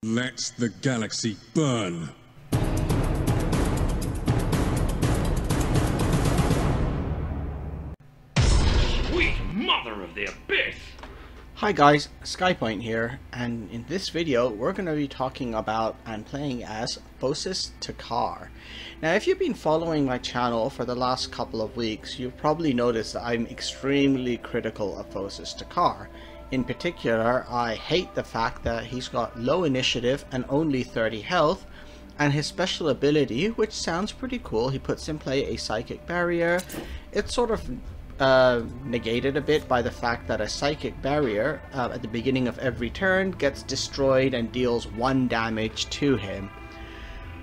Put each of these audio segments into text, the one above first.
Let the galaxy burn. Sweet mother of the abyss! Hi guys, Skypoint here, and in this video we're going to be talking about and playing as Phosis T'Kar. Now if you've been following my channel for the last couple of weeks, you've probably noticed that I'm extremely critical of Phosis T'Kar. In particular, I hate the fact that he's got low initiative and only 30 health, and his special ability, which sounds pretty cool, he puts in play a psychic barrier. It's sort of negated a bit by the fact that a psychic barrier at the beginning of every turn gets destroyed and deals 1 damage to him.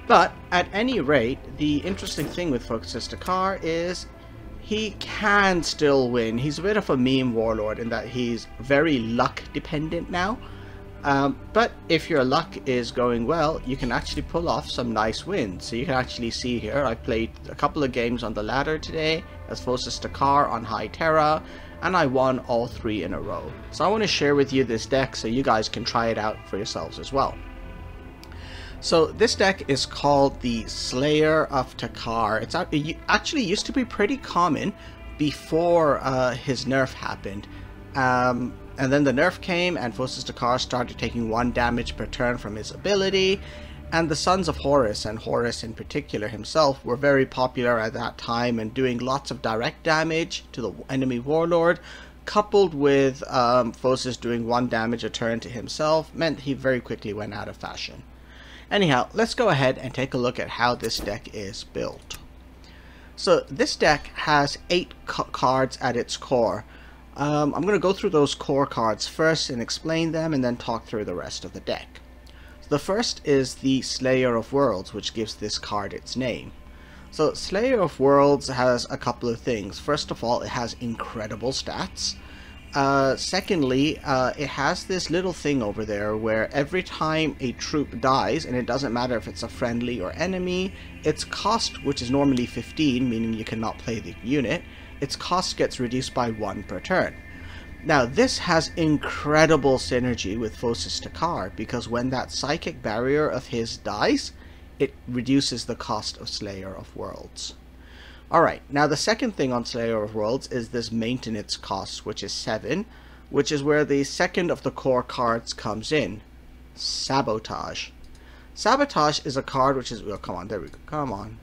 But at any rate, the interesting thing with Phosis T'Kar is he can still win. He's a bit of a meme warlord in that he's very luck dependent now. But if your luck is going well, you can actually pull off some nice wins. So you can actually see here, I played a couple of games on the ladder today as Phosis T'Kar on high Terra, and I won all 3 in a row. So I want to share with you this deck so you guys can try it out for yourselves as well. So this deck is called the Slayer of T'Kar. It actually used to be pretty common before his nerf happened. And then the nerf came and Phosis T'Kar started taking 1 damage per turn from his ability. And the Sons of Horus, and Horus in particular himself, were very popular at that time and doing lots of direct damage to the enemy warlord, coupled with Phosis doing 1 damage a turn to himself, meant he very quickly went out of fashion. Anyhow, let's go ahead and take a look at how this deck is built. So this deck has 8 cards at its core. I'm going to go through those core cards first and explain them, and then talk through the rest of the deck. So the first is the Slayer of Worlds, which gives this card its name. So Slayer of Worlds has a couple of things. First of all, it has incredible stats. Secondly, it has this little thing over there where every time a troop dies, and it doesn't matter if it's a friendly or enemy, its cost, which is normally 15, meaning you cannot play the unit, its cost gets reduced by 1 per turn. Now this has incredible synergy with Phosis T'Kar, because when that psychic barrier of his dies, it reduces the cost of Slayer of Worlds. Alright, now the second thing on Slayer of Worlds is this maintenance cost, which is 7, which is where the second of the core cards comes in. Sabotage. Sabotage is a card which is... oh, come on, there we go. Come on.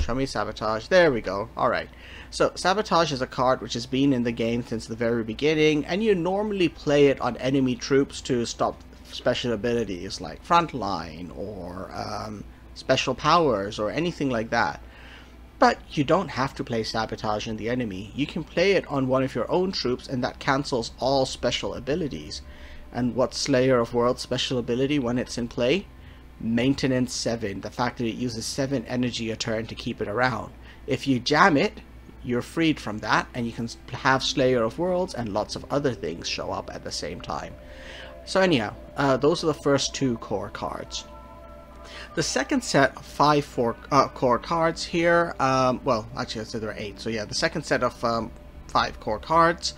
Show me Sabotage. There we go. Alright. So, Sabotage is a card which has been in the game since the very beginning, and you normally play it on enemy troops to stop special abilities like Frontline or special powers or anything like that. But you don't have to play Sabotage in the enemy. You can play it on one of your own troops, and that cancels all special abilities. And what's Slayer of Worlds' special ability when it's in play? Maintenance 7, the fact that it uses 7 energy a turn to keep it around. If you jam it, you're freed from that, and you can have Slayer of Worlds and lots of other things show up at the same time. So anyhow, those are the first 2 core cards. The second set of 5 core cards here, well actually I said there are 8, so yeah, the second set of 5 core cards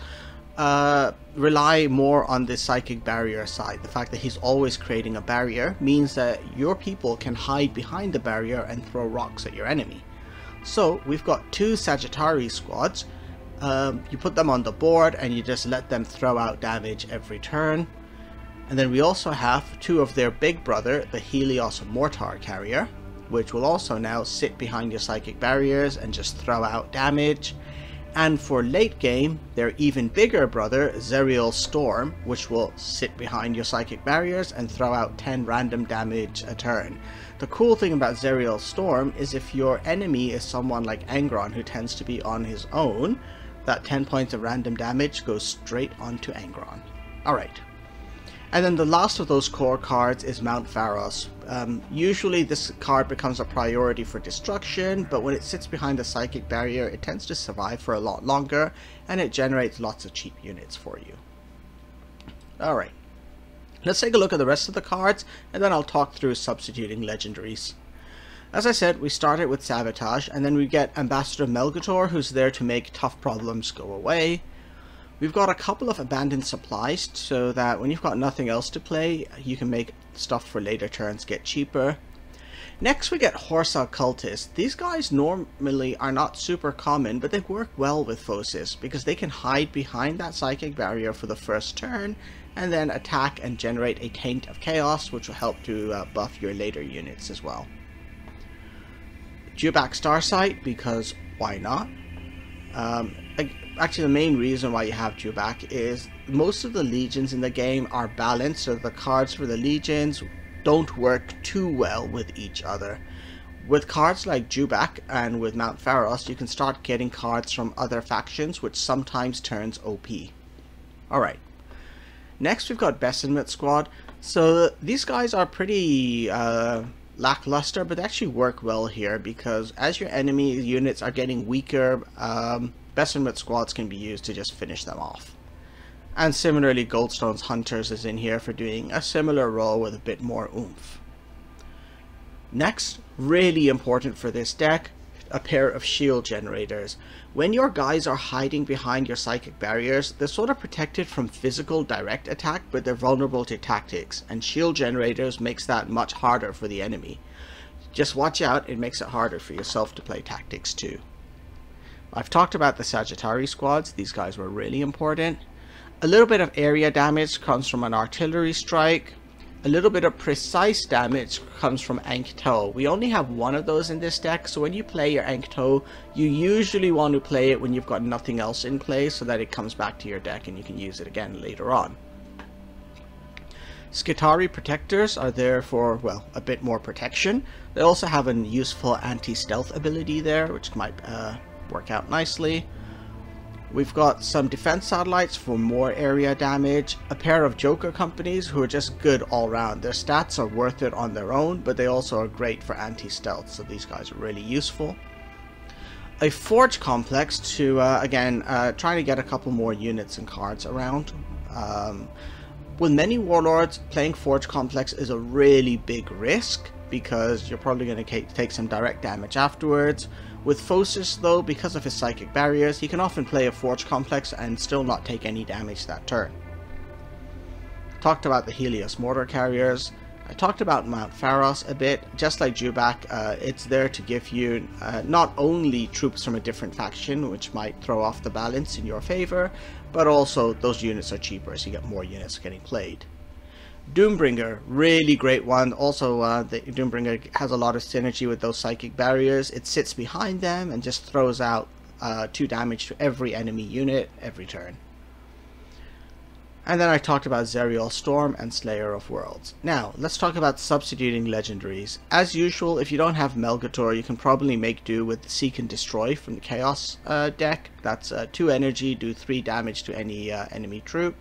rely more on the psychic barrier side. The fact that he's always creating a barrier means that your people can hide behind the barrier and throw rocks at your enemy. So we've got 2 Sagittari squads. You put them on the board and you just let them throw out damage every turn. And then we also have 2 of their big brother, the Helios Mortar Carrier, which will also now sit behind your psychic barriers and just throw out damage. And for late game, their even bigger brother, Zerial Storm, which will sit behind your psychic barriers and throw out 10 random damage a turn. The cool thing about Zerial Storm is if your enemy is someone like Angron, who tends to be on his own, that 10 points of random damage goes straight onto Angron. Alright. And then the last of those core cards is Mount Pharos. Usually this card becomes a priority for destruction, but when it sits behind the psychic barrier, it tends to survive for a lot longer, and it generates lots of cheap units for you. Alright, let's take a look at the rest of the cards, and then I'll talk through substituting legendaries. As I said, we started with Sabotage, and then we get Ambassador Melgator, who's there to make tough problems go away. We've got a couple of abandoned supplies so that when you've got nothing else to play, you can make stuff for later turns get cheaper. Next we get Horus Occultists. These guys normally are not super common, but they work well with Phosis because they can hide behind that psychic barrier for the first turn and then attack and generate a taint of chaos, which will help to buff your later units as well. Dewback Starsight, because why not? Actually, the main reason why you have Dewback is most of the legions in the game are balanced, so the cards for the legions don't work too well with each other. With cards like Dewback and with Mount Pharos, you can start getting cards from other factions, which sometimes turns OP. Alright, next we've got Bessenmet Squad. So these guys are pretty lackluster, but they actually work well here because as your enemy units are getting weaker, Bessenmet Squads can be used to just finish them off. And similarly, Goldstone's Hunters is in here for doing a similar role with a bit more oomph. Next, really important for this deck, a pair of shield generators. When your guys are hiding behind your psychic barriers, they're sort of protected from physical direct attack, but they're vulnerable to tactics, and shield generators makes that much harder for the enemy. Just watch out, it makes it harder for yourself to play tactics too. I've talked about the Sagittari squads, these guys were really important. A little bit of area damage comes from an artillery strike. A little bit of precise damage comes from Ankh-To. We only have one of those in this deck, so when you play your Ankh-To, you usually want to play it when you've got nothing else in play so that it comes back to your deck and you can use it again later on. Skitarii Protectors are there for, well, a bit more protection. They also have a useful anti-stealth ability there, which might work out nicely. We've got some defense satellites for more area damage, a pair of Joker companies who are just good all round. Their stats are worth it on their own, but they also are great for anti-stealth, so these guys are really useful. A Forge complex to, again, trying to get a couple more units and cards around. With many warlords, playing Forge complex is a really big risk because you're probably going to take some direct damage afterwards. With Phosis though, because of his psychic barriers, he can often play a Forge complex and still not take any damage that turn. Talked about the Helios mortar carriers. I talked about Mount Pharos a bit. Just like Dewback, it's there to give you not only troops from a different faction, which might throw off the balance in your favor, but also those units are cheaper, so you get more units getting played. Doombringer, really great one. Also, the Doombringer has a lot of synergy with those psychic barriers. It sits behind them and just throws out 2 damage to every enemy unit every turn. And then I talked about Zerial Storm and Slayer of Worlds. Now, let's talk about substituting legendaries. As usual, if you don't have Melgator, you can probably make do with Seek and Destroy from the Chaos deck. That's 2 energy, do 3 damage to any enemy troop.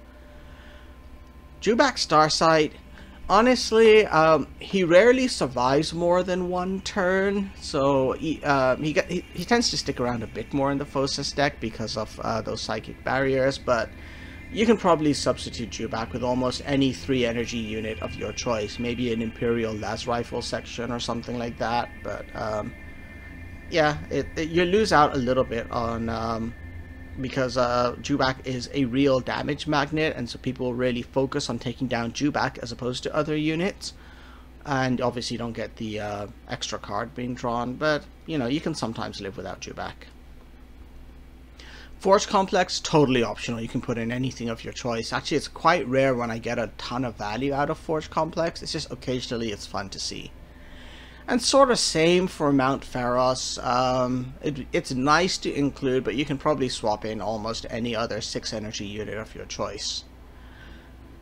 Dewback Starsight, honestly, he rarely survives more than 1 turn, so he tends to stick around a bit more in the Phosis deck because of those psychic barriers, but you can probably substitute Dewback with almost any 3 energy unit of your choice, maybe an Imperial Las Rifle section or something like that, but yeah, you lose out a little bit on because Dewback is a real damage magnet, and so people really focus on taking down Dewback as opposed to other units, and obviously you don't get the extra card being drawn, but you know, you can sometimes live without Dewback. Forge Complex, totally optional, you can put in anything of your choice. Actually, it's quite rare when I get a ton of value out of Forge Complex, it's just occasionally it's fun to see. And sort of same for Mount Pharos. It's nice to include, but you can probably swap in almost any other 6 energy unit of your choice.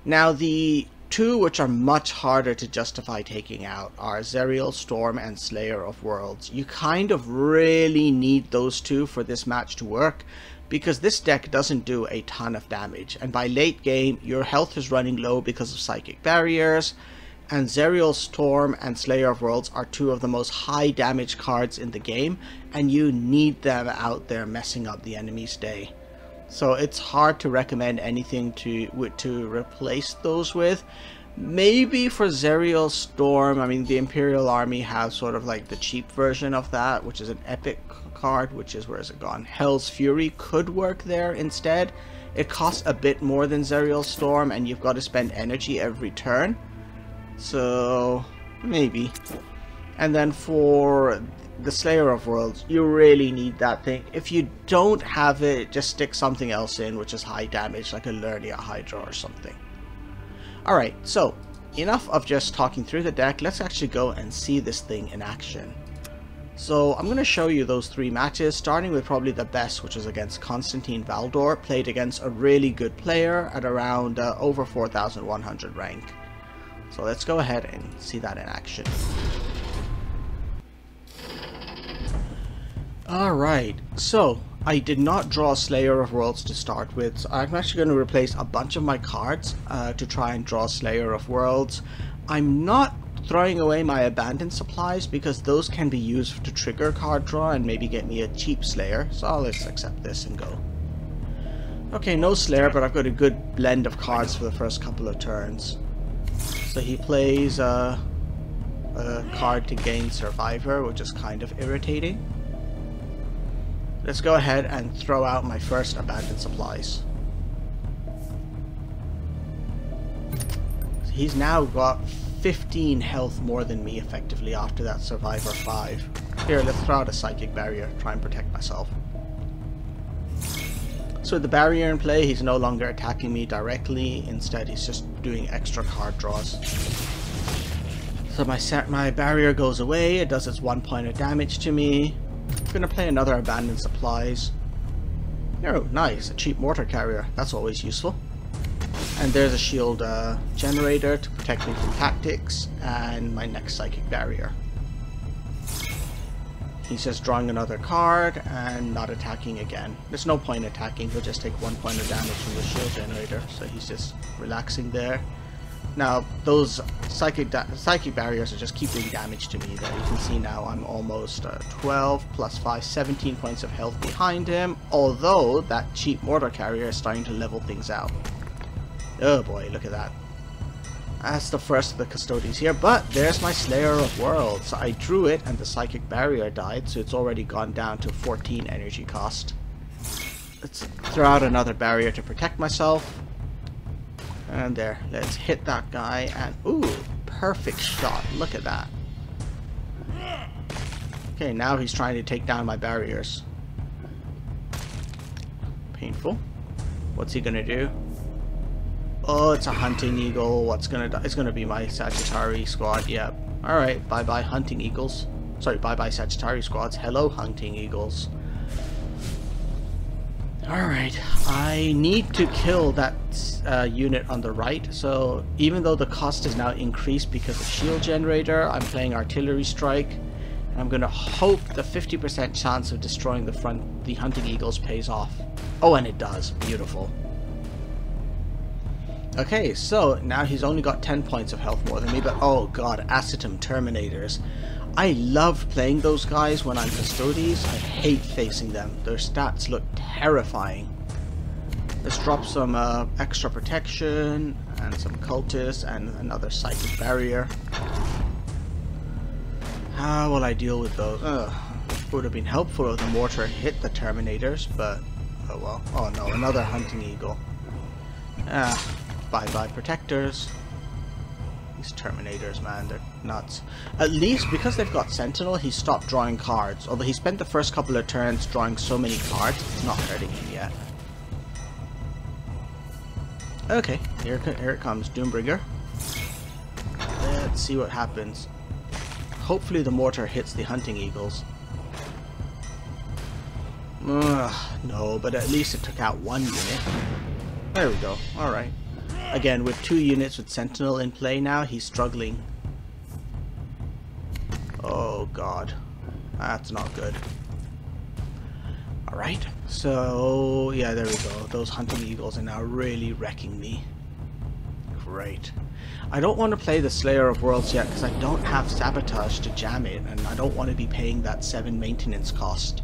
Now the 2 which are much harder to justify taking out are Zerial Storm and Slayer of Worlds. You kind of really need those 2 for this match to work, because this deck doesn't do a ton of damage, and by late game your health is running low because of psychic barriers. And Zerial Storm and Slayer of Worlds are 2 of the most high damage cards in the game, and you need them out there messing up the enemy's day. So it's hard to recommend anything to replace those with. Maybe for Zerial Storm, I mean the Imperial Army has sort of like the cheap version of that, which is an epic card, which is, where is it gone? Hell's Fury could work there instead. It costs a bit more than Zerial Storm, and you've got to spend energy every turn. So, maybe. And then for the Slayer of Worlds, you really need that thing. If you don't have it, just stick something else in, which is high damage, like a Lernia Hydra or something. Alright, so, enough of just talking through the deck. Let's actually go and see this thing in action. So I'm going to show you those 3 matches, starting with probably the best, which is against Constantine Valdor, played against a really good player at around over 4,100 rank. So let's go ahead and see that in action. Alright, so I did not draw Slayer of Worlds to start with, so I'm actually going to replace a bunch of my cards to try and draw Slayer of Worlds. I'm not throwing away my abandoned supplies because those can be used to trigger card draw and maybe get me a cheap Slayer, so let's accept this and go. Okay, no Slayer, but I've got a good blend of cards for the first couple of turns. So he plays a card to gain Survivor, which is kind of irritating. Let's go ahead and throw out my first abandoned supplies. He's now got 15 health more than me effectively after that Survivor 5. Here, let's throw out a Psychic Barrier, try and protect myself. So with the barrier in play, he's no longer attacking me directly, instead he's just doing extra card draws. So my barrier goes away, it does its 1 point of damage to me. I'm gonna play another Abandoned Supplies. Oh, nice, a cheap mortar carrier, that's always useful. And there's a shield generator to protect me from tactics, and my next Psychic Barrier. He's just drawing another card and not attacking again. There's no point attacking, he'll just take 1 point of damage from the shield generator, so he's just relaxing there. Now, those psychic barriers are just keep doing damage to me there. You can see now I'm almost 12 plus 5, 17 points of health behind him, although that cheap mortar carrier is starting to level things out. Oh boy, look at that. That's the first of the custodians here, but there's my Slayer of Worlds. I drew it and the Psychic Barrier died, so it's already gone down to 14 energy cost. Let's throw out another barrier to protect myself. And there, let's hit that guy, and ooh, perfect shot, look at that. Okay, now he's trying to take down my barriers. Painful. What's he gonna do? Oh, it's a Hunting Eagle. What's gonna die? It's gonna be my Sagittari squad. Yep. Alright, bye bye Hunting Eagles. Sorry, bye bye Sagittari squads. Hello Hunting Eagles. Alright, I need to kill that unit on the right, so even though the cost is now increased because of shield generator, I'm playing Artillery Strike, and I'm gonna hope the 50% chance of destroying the Hunting Eagles pays off. Oh, and it does. Beautiful. Okay, so now he's only got 10 points of health more than me, but oh god, Acetum Terminators. I love playing those guys when I'm Custodies. I hate facing them. Their stats look terrifying. Let's drop some extra protection and some cultists and another Psychic Barrier. How will I deal with those? Would have been helpful if the mortar hit the Terminators, but oh well. Oh no, another Hunting Eagle. Bye bye Protectors. These Terminators, man, they're nuts. At least because they've got Sentinel, he stopped drawing cards. Although he spent the first couple of turns drawing so many cards, it's not hurting him yet. Okay, here it comes, Doombringer. Let's see what happens. Hopefully the mortar hits the Hunting Eagles. No, but at least it took out one unit. There we go, alright. Again, with 2 units with Sentinel in play now, he's struggling. Oh god, that's not good. Alright, so yeah, there we go. Those Hunting Eagles are now really wrecking me. Great. I don't want to play the Slayer of Worlds yet because I don't have Sabotage to jam it, and I don't want to be paying that 7 maintenance cost.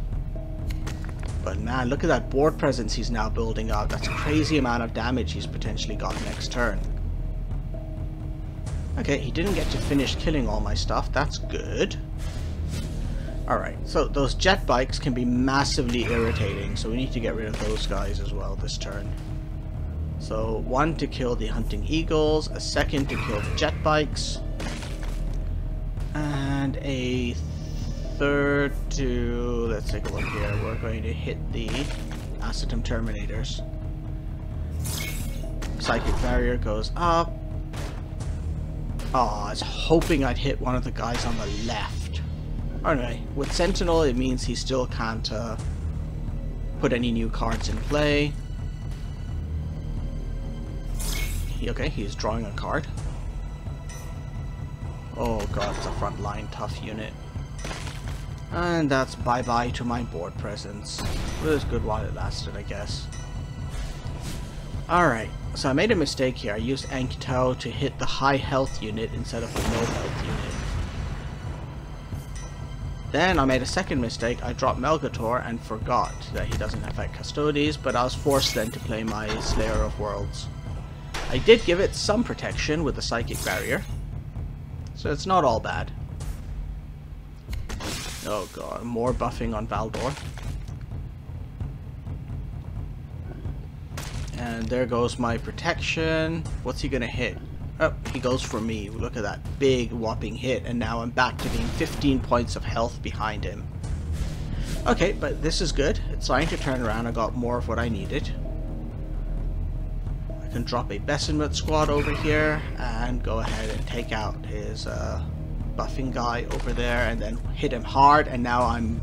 But man, look at that board presence he's now building up. That's a crazy amount of damage he's potentially got next turn. Okay, he didn't get to finish killing all my stuff. That's good. Alright, so those jet bikes can be massively irritating, so we need to get rid of those guys as well this turn. So one to kill the hunting eagles, a second to kill the jet bikes, and a third to, let's take a look here, we're going to hit the Acetum Terminators. Psychic barrier goes up. Oh, I was hoping I'd hit one of the guys on the left. Anyway, with Sentinel it means he still can't put any new cards in play. Okay, he's drawing a card. Oh god, it's a frontline tough unit. And that's bye-bye to my board presence. It was good while it lasted, I guess. Alright, so I made a mistake here. I used Ankh-Tau to hit the high health unit instead of the low health unit. Then I made a second mistake. I dropped Melgator and forgot that he doesn't affect Custodes, but I was forced then to play my Slayer of Worlds. I did give it some protection with the Psychic Barrier, so it's not all bad. Oh god, more buffing on Valdor. And there goes my protection. What's he gonna hit? Oh, he goes for me. Look at that big whopping hit, and now I'm back to being 15 points of health behind him. Okay, but this is good. It's starting to turn around. I got more of what I needed. I can drop a Bessenmut squad over here and go ahead and take out his buffing guy over there and then hit him hard, and now I'm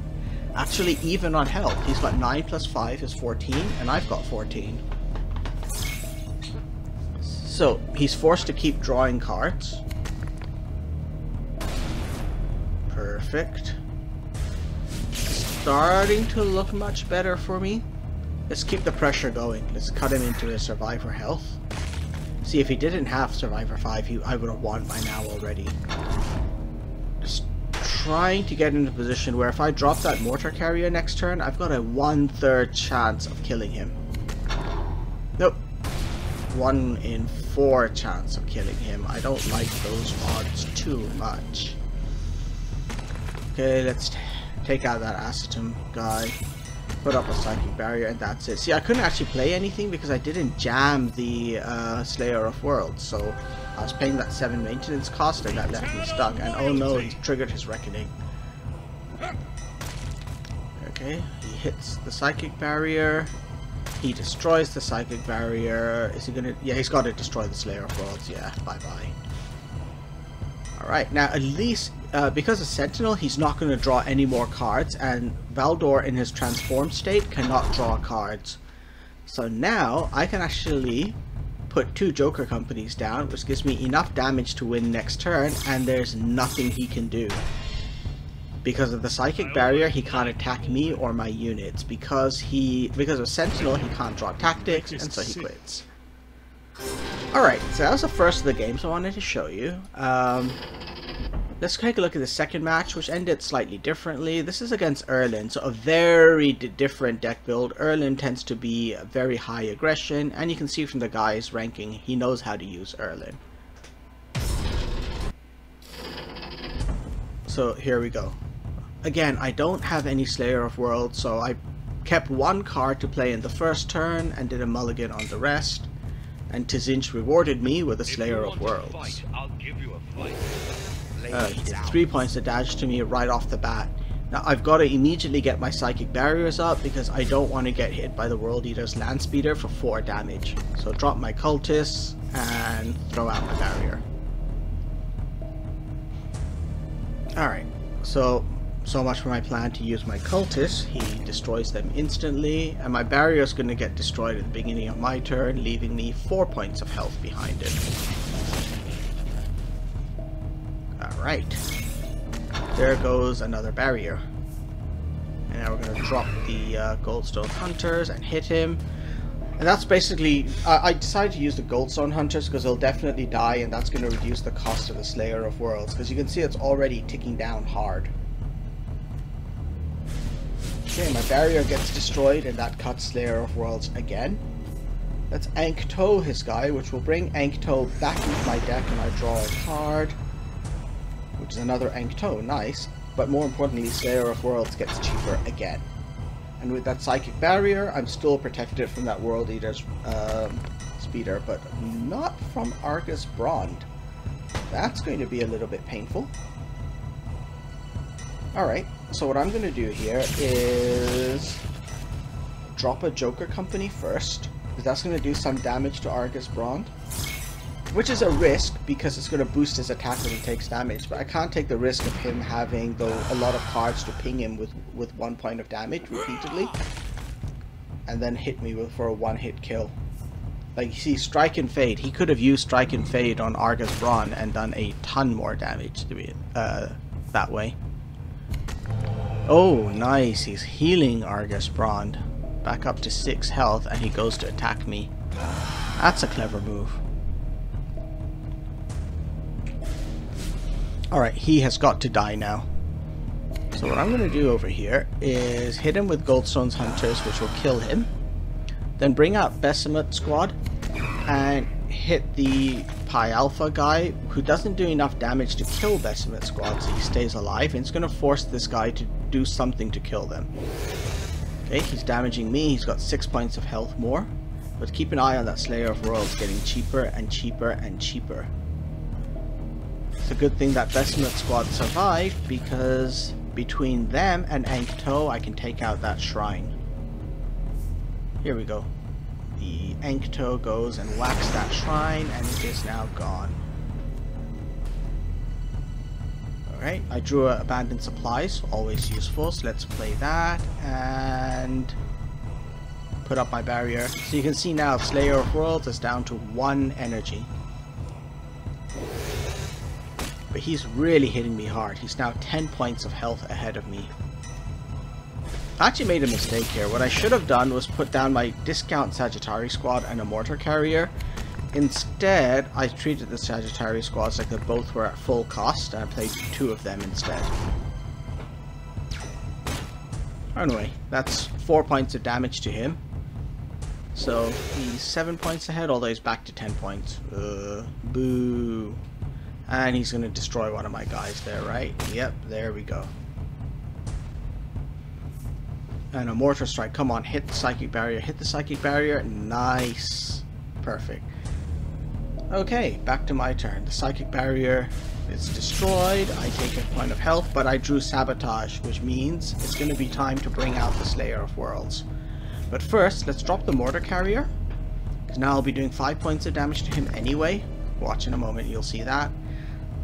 actually even on health. He's got 9 plus 5 is 14 and I've got 14. So he's forced to keep drawing cards. Perfect. Starting to look much better for me. Let's keep the pressure going. Let's cut him into his survivor health. See, if he didn't have survivor 5, I would have won by now already. Just trying to get into a position where if I drop that mortar carrier next turn, I've got a 1/3 chance of killing him. Nope. 1 in 4 chance of killing him. I don't like those odds too much. Okay, let's take out that Acetum guy. Put up a Psychic Barrier, and that's it. See, I couldn't actually play anything because I didn't jam the Slayer of Worlds, so I was paying that 7 maintenance cost and that left me stuck. And oh no, he's triggered his Reckoning. Okay, he hits the Psychic Barrier. He destroys the Psychic Barrier. Is he gonna... Yeah, he's got to destroy the Slayer of Worlds. Yeah, bye-bye. Alright, now at least, because of Sentinel, he's not going to draw any more cards, and Valdor in his transformed state cannot draw cards. So now, I can actually put 2 Joker Companies down, which gives me enough damage to win next turn, and there's nothing he can do. Because of the Psychic Barrier, he can't attack me or my units. Because of Sentinel, he can't draw tactics, and so he quits. Alright, so that was the first of the games I wanted to show you. Let's take a look at the second match, which ended slightly differently. This is against Erlin, so a very different deck build. Erlin tends to be very high aggression, and you can see from the guy's ranking, he knows how to use Erlin. So here we go. Again, I don't have any Slayer of Worlds, so I kept 1 card to play in the first turn and did a mulligan on the rest. And Tzinch rewarded me with a Slayer of Worlds. He did 3 points of damage to me right off the bat. Now I've got to immediately get my Psychic Barriers up because I don't want to get hit by the World Eater's Land Speeder for 4 damage. So drop my Cultists and throw out my barrier. Alright, so much for my plan to use my Cultists. He destroys them instantly, and my barrier is going to get destroyed at the beginning of my turn, leaving me 4 points of health behind it. Alright, there goes another barrier. And now we're going to drop the Goldstone Hunters and hit him. And that's basically, I decided to use the Goldstone Hunters because they'll definitely die, and that's going to reduce the cost of the Slayer of Worlds, because you can see it's already ticking down hard. Okay, my barrier gets destroyed, and that cuts Slayer of Worlds again. Let's Ankh-Tau his guy, which will bring Ankh-Tau back into my deck, and I draw a card, which is another Ankh-Tau, nice. But more importantly, Slayer of Worlds gets cheaper again. And with that Psychic Barrier, I'm still protected from that World Eater's speeder, but not from Argus Brond. That's going to be a little bit painful. Alright, so what I'm going to do here is drop a Joker Company first, because that's going to do some damage to Argus Brond. Which is a risk, because it's going to boost his attack when he takes damage, but I can't take the risk of him having a lot of cards to ping him with 1 point of damage repeatedly, and then hit me for a one-hit kill. Like, you see, Strike and Fade, he could have used Strike and Fade on Argus Brawn and done a ton more damage to me that way. Oh, nice, he's healing Argus Brawn back up to 6 health, and he goes to attack me. That's a clever move. Alright, he has got to die now. So what I'm going to do over here is hit him with Goldstone's Hunters, which will kill him. Then bring out Behemoth Squad and hit the Pi Alpha guy, who doesn't do enough damage to kill Behemoth Squad, so he stays alive. And it's going to force this guy to do something to kill them. Okay, he's damaging me. He's got 6 points of health more. But keep an eye on that Slayer of Worlds getting cheaper and cheaper and cheaper. It's a good thing that Behemoth Squad survived, because between them and Ankh-Toe I can take out that shrine. Here we go. The Ankh-Toe goes and whacks that shrine, and it is now gone. Alright, I drew Abandoned Supplies, always useful, so let's play that and put up my barrier. So you can see now Slayer of Worlds is down to 1 energy. But he's really hitting me hard. He's now 10 points of health ahead of me. I actually made a mistake here. What I should have done was put down my Discount Sagittari Squad and a Mortar Carrier. Instead, I treated the Sagittari Squads like they both were at full cost, and I played 2 of them instead. Anyway, that's 4 points of damage to him. So he's 7 points ahead, although he's back to 10 points. Boo. And he's going to destroy one of my guys there, right? Yep, there we go. And a Mortar Strike. Come on, hit the Psychic Barrier. Hit the Psychic Barrier. Nice. Perfect. Okay, back to my turn. The Psychic Barrier is destroyed. I take a point of health, but I drew Sabotage, which means it's going to be time to bring out the Slayer of Worlds. But first, let's drop the Mortar Carrier, because now I'll be doing 5 points of damage to him anyway. Watch in a moment, you'll see that.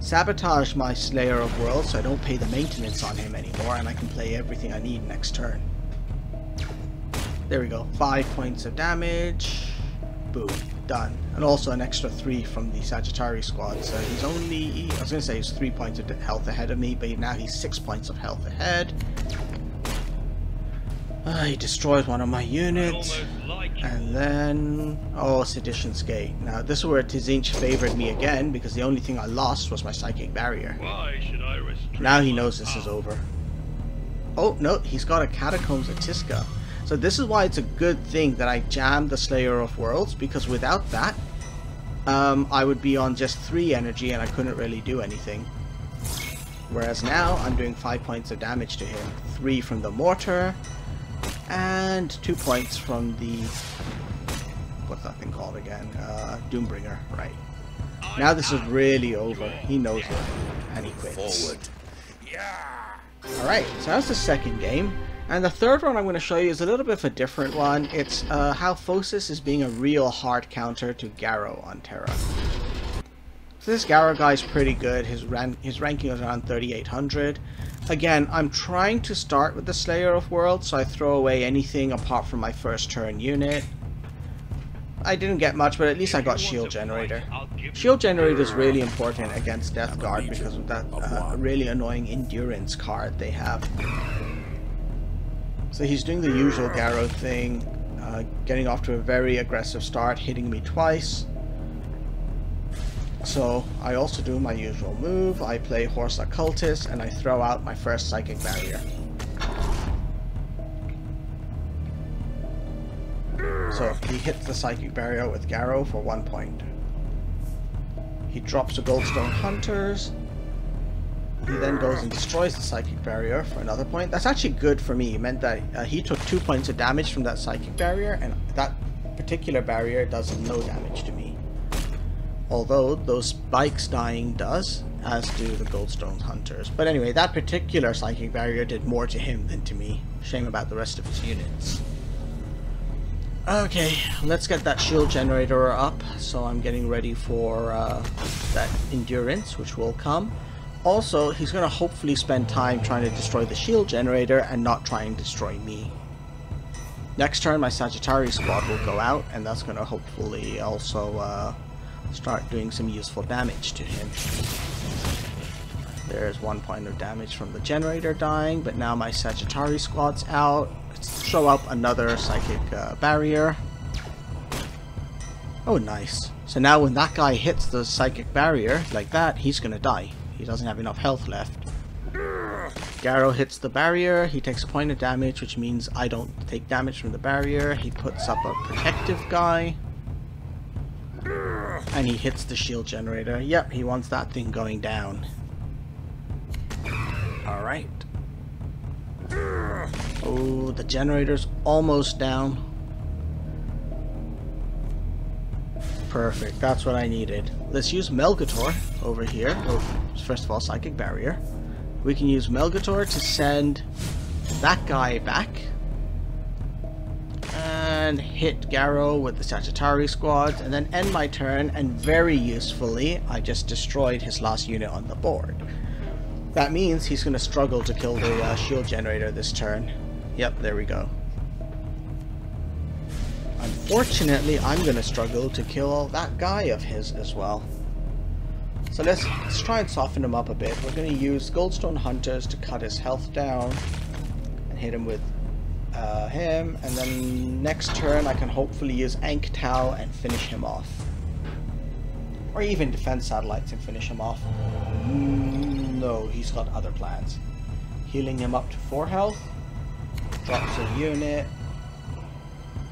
Sabotage my Slayer of Worlds so I don't pay the maintenance on him anymore, and I can play everything I need next turn. There we go, 5 points of damage. Boom, done. And also an extra 3 from the Sagittari Squad, so he's only, I was going to say he's 3 points of health ahead of me, but now he's 6 points of health ahead. He destroys one of my units, and then, oh, Sedition's Gate. Now this is where Tzinch favored me again, because the only thing I lost was my Psychic Barrier. Why should I restrict Now he knows this is over. Oh no, he's got a Catacombs of Tisca. So this is why it's a good thing that I jammed the Slayer of Worlds, because without that, I would be on just 3 energy and I couldn't really do anything. Whereas now, I'm doing 5 points of damage to him. 3 from the Mortar, and 2 points from the, what's that thing called again? Doombringer, right. Now this is really over. He knows it, and he quits. Alright, so that's the second game. And the third one I'm going to show you is a little bit of a different one. It's how Phosis is being a real hard counter to Garrow on Terra. So this Garrow guy is pretty good. His ranking is around 3,800. Again, I'm trying to start with the Slayer of Worlds, so I throw away anything apart from my first turn unit. I didn't get much, but at least I got Shield Generator. Shield Generator is really important against Death Guard because of that really annoying Endurance card they have. So he's doing the usual Garrow thing, getting off to a very aggressive start, hitting me twice. So I also do my usual move. I play Horus Occultist and I throw out my first Psychic Barrier. So he hits the Psychic Barrier with Garrow for 1 point. He drops the Goldstone Hunters. He then goes and destroys the Psychic Barrier for another point. That's actually good for me. It meant that he took 2 points of damage from that Psychic Barrier, and that particular barrier does no damage to me. Although those spikes dying does, as do the Goldstone Hunters. But anyway, that particular psychic barrier did more to him than to me. Shame about the rest of his units. Okay, let's get that shield generator up. So I'm getting ready for that endurance, which will come. Also, he's going to hopefully spend time trying to destroy the shield generator and not try and destroy me. Next turn, my Sagittarius squad will go out, and that's going to hopefully also start doing some useful damage to him. There's 1 point of damage from the generator dying, but now my Sagittarius squad's out. Let's throw up another psychic barrier. Oh, nice. So now when that guy hits the psychic barrier like that, he's going to die. He doesn't have enough health left. Garrow hits the barrier, he takes a point of damage, which means I don't take damage from the barrier. He puts up a protective guy. And he hits the shield generator. Yep, he wants that thing going down. Alright. Oh, the generator's almost down. Perfect, that's what I needed. Let's use Melgator over here. Oh, first of all, Psychic Barrier. We can use Melgator to send that guy back. And hit Garrow with the Sagittarius squad. And then end my turn. And very usefully, I just destroyed his last unit on the board. That means he's going to struggle to kill the shield generator this turn. Yep, there we go. Unfortunately, I'm going to struggle to kill that guy of his as well. So let's try and soften him up a bit. We're going to use Goldstone Hunters to cut his health down and hit him with him. And then next turn, I can hopefully use Ankh Tau and finish him off. Or even Defense Satellites and finish him off. No, he's got other plans. Healing him up to 4 health. Drops a unit.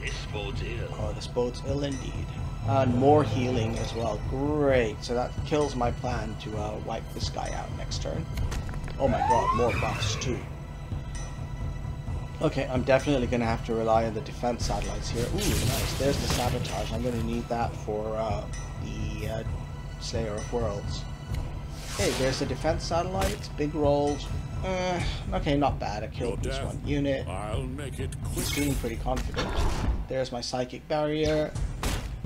This bodes ill. Oh, this bodes ill indeed. And more healing as well. Great. So that kills my plan to wipe this guy out next turn. Oh my god, more buffs too. Okay, I'm definitely going to have to rely on the defense satellites here. Ooh, nice. There's the sabotage. I'm going to need that for the Slayer of Worlds. Hey, there's the defense satellites. Big rolls. Okay, not bad. I killed this one unit. I'll make it quick. He's feeling pretty confident. There's my psychic barrier.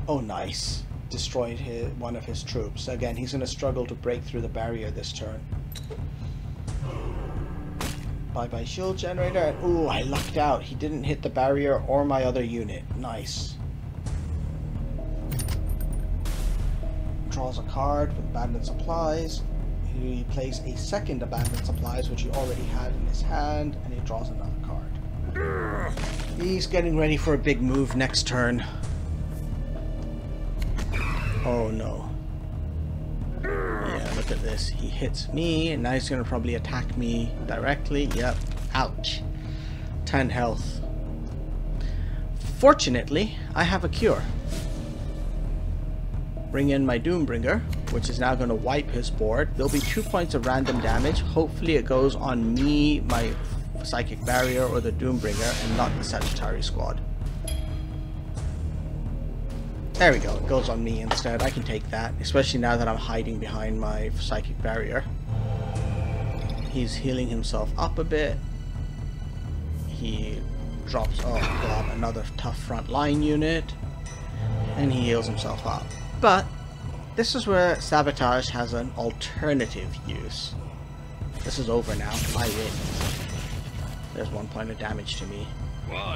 Oh, nice. Destroyed one of his troops. Again, he's going to struggle to break through the barrier this turn. Bye-bye shield generator. Ooh, I lucked out. He didn't hit the barrier or my other unit. Nice. Draws a card with abandoned supplies. He plays a second abandoned supplies, which he already had in his hand, and he draws another card. He's getting ready for a big move next turn. Oh no. Yeah, look at this. He hits me, and now he's going to probably attack me directly. Yep. Ouch. 10 health. Fortunately, I have a cure. Bring in my Doombringer, which is now going to wipe his board. There'll be 2 points of random damage. Hopefully it goes on me, my Psychic Barrier, or the Doombringer, and not the Sagittarius squad. There we go, it goes on me instead. I can take that, especially now that I'm hiding behind my Psychic Barrier. He's healing himself up a bit. He drops, oh god, another tough front line unit. And he heals himself up. But this is where Sabotage has an alternative use. This is over now. I win. There's 1 point of damage to me.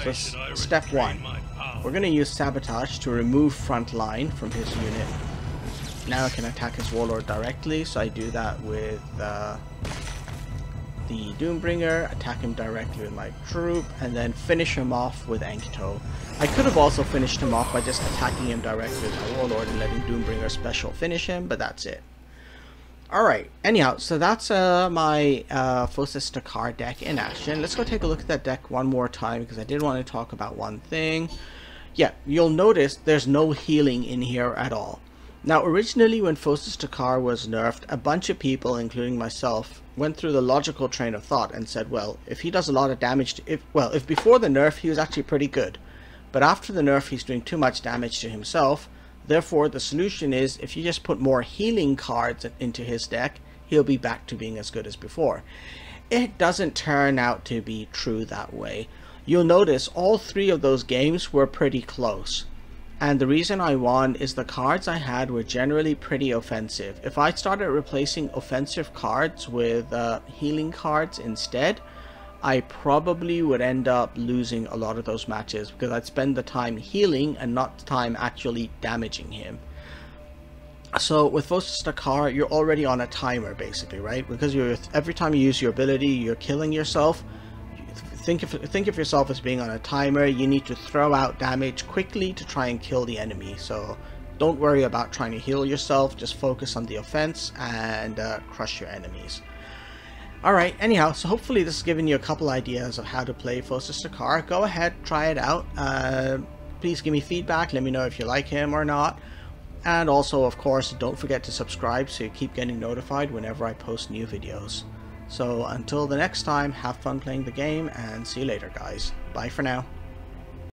So step 1. We're going to use Sabotage to remove front line from his unit. Now I can attack his warlord directly, so I do that with the Doombringer, attack him directly with my troop, and then finish him off with Ankh-Tau. I could have also finished him off by just attacking him directly with my warlord and letting Doombringer special finish him, but that's it. Alright, anyhow, so that's my Phosis T'Kar deck in action. Let's go take a look at that deck one more time, because I did want to talk about one thing. Yeah, you'll notice there's no healing in here at all. Now, originally when Phosis T'Kar was nerfed, a bunch of people, including myself, went through the logical train of thought and said, well, if he does a lot of damage, if before the nerf he was actually pretty good, But after the nerf, he's doing too much damage to himself. Therefore, the solution is if you just put more healing cards into his deck, he'll be back to being as good as before. It doesn't turn out to be true that way. You'll notice all 3 of those games were pretty close. And the reason I won is the cards I had were generally pretty offensive. If I started replacing offensive cards with healing cards instead, I probably would end up losing a lot of those matches because I'd spend the time healing and not the time actually damaging him. So with Phosis T'Kar, you're already on a timer basically, right? Because every time you use your ability, you're killing yourself. Think of yourself as being on a timer. You need to throw out damage quickly to try and kill the enemy. So don't worry about trying to heal yourself. Just focus on the offense and crush your enemies. Alright, anyhow, so hopefully this has given you a couple ideas of how to play Phosis T'Kar. Go ahead, try it out. Please give me feedback. Let me know if you like him or not. And also, of course, don't forget to subscribe so you keep getting notified whenever I post new videos. So until the next time, have fun playing the game and see you later, guys. Bye for now.